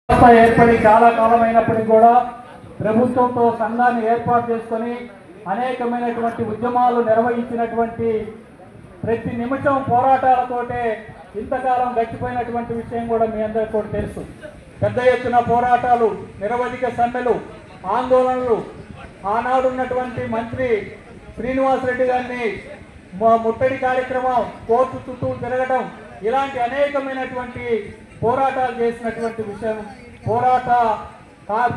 ఏర్పడి చాలా కాలమైనప్పటికీ కూడా ప్రభుత్వంతో సంఘాన్ని ఏర్పాటు చేసుకొని అనేకమైనటువంటి ఉద్యమాలు నిర్వహించినటువంటి ప్రతి నిమిషం పోరాటాలతోటే ఇంతకాలం గడిచిపోయినటువంటి విషయం కూడా మీ అందరికీ కూడా తెలుసు. పెద్ద ఎత్తున పోరాటాలు, నిరవధిక సమ్మెలు, ఆందోళనలు, ఆనాడు ఉన్నటువంటి మంత్రి శ్రీనివాసరెడ్డి గారిని ముట్టడి కార్యక్రమం, కోర్టు చుట్టూ తిరగడం, ఇలాంటి అనేకమైనటువంటి పోరాటాలు చేసినటువంటి విషయం.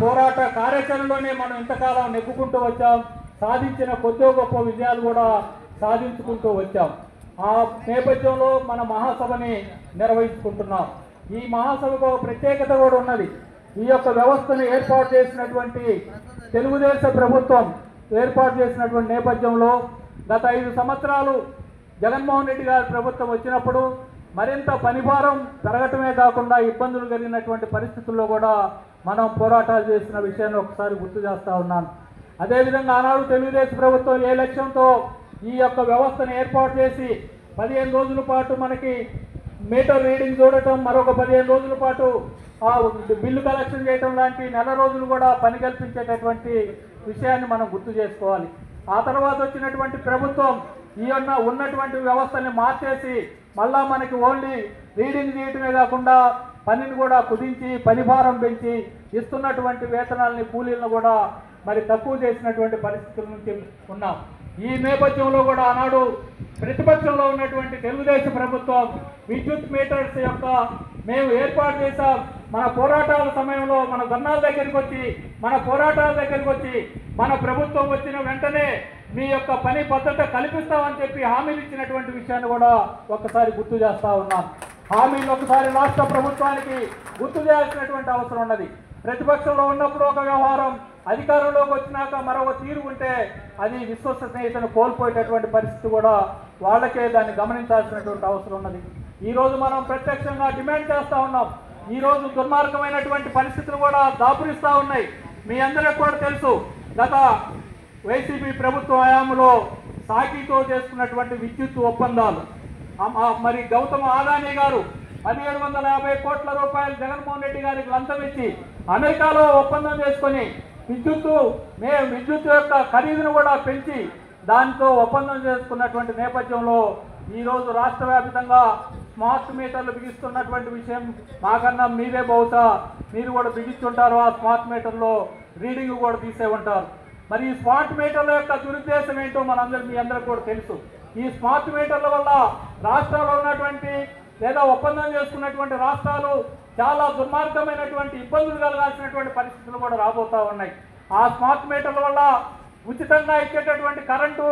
పోరాట కార్యాచరణలోనే మనం ఇంతకాలం నెగ్గుకుంటూ వచ్చాం. సాధించిన కొద్దో గొప్ప విజయాలు కూడా సాధించుకుంటూ వచ్చాం. ఆ నేపథ్యంలో మన మహాసభని నిర్వహించుకుంటున్నాం. ఈ మహాసభకు ఒక ప్రత్యేకత కూడా ఉన్నది. ఈ యొక్క వ్యవస్థను ఏర్పాటు చేసినటువంటి తెలుగుదేశం ప్రభుత్వం ఏర్పాటు చేసినటువంటి నేపథ్యంలో గత 5 సంవత్సరాలు జగన్మోహన్ రెడ్డి గారి ప్రభుత్వం వచ్చినప్పుడు మరింత పనిభారం పెరగటమే కాకుండా ఇబ్బందులు కలిగినటువంటి పరిస్థితుల్లో కూడా మనం పోరాటాలు చేసిన విషయాన్ని ఒకసారి గుర్తు చేస్తూ ఉన్నాను. అదేవిధంగా ఆనాడు తెలుగుదేశం ప్రభుత్వం ఏ లక్ష్యంతో ఈ యొక్క వ్యవస్థను ఏర్పాటు చేసి 15 రోజుల పాటు మనకి మీటర్ రీడింగ్ చూడటం, మరొక 15 రోజుల పాటు బిల్లు కలెక్షన్ చేయడం లాంటి నెల రోజులు కూడా పని కల్పించేటటువంటి విషయాన్ని మనం గుర్తు చేసుకోవాలి. ఆ తర్వాత వచ్చినటువంటి ప్రభుత్వం ఈ ఉన్నటువంటి వ్యవస్థని మార్చేసి మళ్ళా మనకి ఓన్లీ రీడింగ్ చేయటమే కాకుండా పనిని కూడా కుదించి పనిభారం పెంచి ఇస్తున్నటువంటి వేతనాలని, కూలీలను కూడా మరి తక్కువ చేసినటువంటి పరిస్థితుల నుంచి ఉన్నాం. ఈ నేపథ్యంలో కూడా ఆనాడు ప్రతిపక్షంలో ఉన్నటువంటి తెలుగుదేశం ప్రభుత్వం విద్యుత్ మీటర్స్ యొక్క మేము ఏర్పాటు చేశాం, మన పోరాటాల సమయంలో మన ధర్నాల దగ్గరికి వచ్చి, మన పోరాటాల దగ్గరికి వచ్చి, మన ప్రభుత్వం వచ్చిన వెంటనే మీ యొక్క పని భద్రత కల్పిస్తామని చెప్పి హామీలు ఇచ్చినటువంటి విషయాన్ని కూడా ఒకసారి గుర్తు చేస్తూ ఉన్నాం. హామీలు ఒకసారి రాష్ట్ర ప్రభుత్వానికి గుర్తు చేయాల్సినటువంటి అవసరం ఉన్నది. ప్రతిపక్షంలో ఉన్నప్పుడు ఒక వ్యవహారం, అధికారంలోకి వచ్చినాక మరొక తీరు ఉంటే అది విశ్వసనీయతను కోల్పోయేటటువంటి పరిస్థితి కూడా వాళ్ళకే దాన్ని గమనించాల్సినటువంటి అవసరం ఉన్నది. ఈరోజు మనం ప్రత్యక్షంగా డిమాండ్ చేస్తూ ఉన్నాం. ఈరోజు దుర్మార్గమైనటువంటి పరిస్థితులు కూడా దాపురిస్తూ ఉన్నాయి. మీ అందరికీ కూడా తెలుసు, గత వైసీపీ ప్రభుత్వ హయాంలో సాకితో చేసుకున్నటువంటి విద్యుత్ ఒప్పందాలు, మరి గౌతమ్ అదానీ గారు 1750 కోట్ల రూపాయలు జగన్మోహన్ రెడ్డి గారికి లంచం ఇచ్చి అమెరికాలో ఒప్పందం చేసుకొని విద్యుత్ యొక్క ఖరీదును కూడా పెంచి దాంతో ఒప్పందం చేసుకున్నటువంటి నేపథ్యంలో ఈరోజు రాష్ట్ర వ్యాప్తంగా స్మార్ట్ మీటర్లు బిగిస్తున్నటువంటి విషయం మాకన్నా మీరే బహుశా మీరు కూడా బిగించుంటారు. ఆ స్మార్ట్ మీటర్లో రీడింగ్ కూడా తీసే ఉంటారు. మరి ఈ స్మార్ట్ మీటర్ల యొక్క దురుద్దేశం ఏంటో మీ అందరికీ కూడా తెలుసు. ఈ స్మార్ట్ మీటర్ల వల్ల రాష్ట్రాల్లో ఉన్నటువంటి లేదా ఒప్పందం చేసుకున్నటువంటి రాష్ట్రాలు చాలా దుర్మార్గమైనటువంటి ఇబ్బందులు కలగాల్సినటువంటి పరిస్థితులు కూడా రాబోతూ ఉన్నాయి. ఆ స్మార్ట్ మీటర్ల వల్ల ఉచితంగా ఇచ్చేటటువంటి కరెంటు,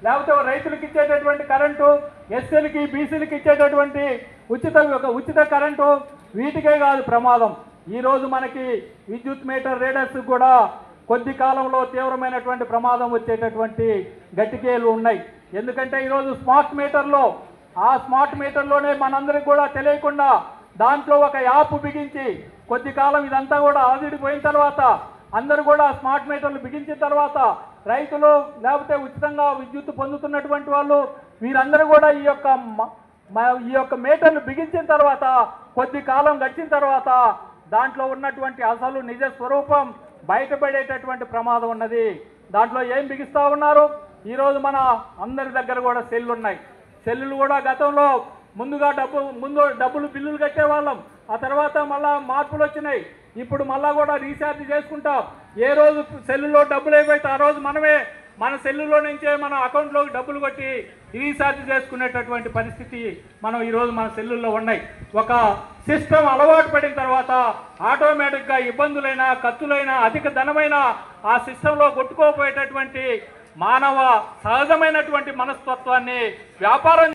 లేకపోతే రైతులకు ఇచ్చేటటువంటి కరెంటు, ఎస్సీలకి బీసీలకి ఇచ్చేటటువంటి ఉచిత కరెంటు, వీటికే కాదు ప్రమాదం. ఈరోజు మనకి విద్యుత్ మీటర్ రీడర్స్ కూడా కొద్ది కాలంలో తీవ్రమైనటువంటి ప్రమాదం వచ్చేటటువంటి గట్టికేలు ఉన్నాయి. ఎందుకంటే ఈరోజు ఆ స్మార్ట్ మీటర్లోనే మనందరికి కూడా తెలియకుండా దాంట్లో ఒక యాప్ బిగించి కొద్ది కాలం ఇదంతా కూడా ఆదిడిపోయిన తర్వాత అందరూ కూడా స్మార్ట్ మీటర్లు బిగించిన తర్వాత రైతులు, లేకపోతే ఉచితంగా విద్యుత్ పొందుతున్నటువంటి వాళ్ళు, వీరందరూ కూడా ఈ యొక్క మీటర్లు బిగించిన తర్వాత కొద్ది కాలం గడిచిన తర్వాత దాంట్లో ఉన్నటువంటి అసలు నిజ స్వరూపం బయటపడేటటువంటి ప్రమాదం ఉన్నది. దాంట్లో ఏం బిగిస్తూ ఉన్నారు? ఈరోజు మన అందరి దగ్గర కూడా సెల్లు ఉన్నాయి. సెల్లులు కూడా గతంలో ముందు డబ్బులు బిల్లులు కట్టేవాళ్ళం. ఆ తర్వాత మళ్ళా మార్పులు వచ్చినాయి. ఇప్పుడు మళ్ళా కూడా రీఛార్జ్ చేసుకుంటాం. ఏ రోజు సెల్లులో డబ్బులు అయిపోతే ఆ రోజు మనమే మన సెల్లులో నుంచే మన అకౌంట్లోకి డబ్బులు కొట్టి రీఛార్జ్ చేసుకునేటటువంటి పరిస్థితి మనం ఈరోజు మన సెల్లుల్లో ఉన్నాయి. ఒక సిస్టమ్ అలవాటు పడిన తర్వాత ఆటోమేటిక్గా ఇబ్బందులైనా, ఖర్చులైనా, అధిక ధనమైనా ఆ సిస్టంలో కొట్టుకోపోయేటటువంటి మానవ సహజమైనటువంటి మనస్తత్వాన్ని వ్యాపారం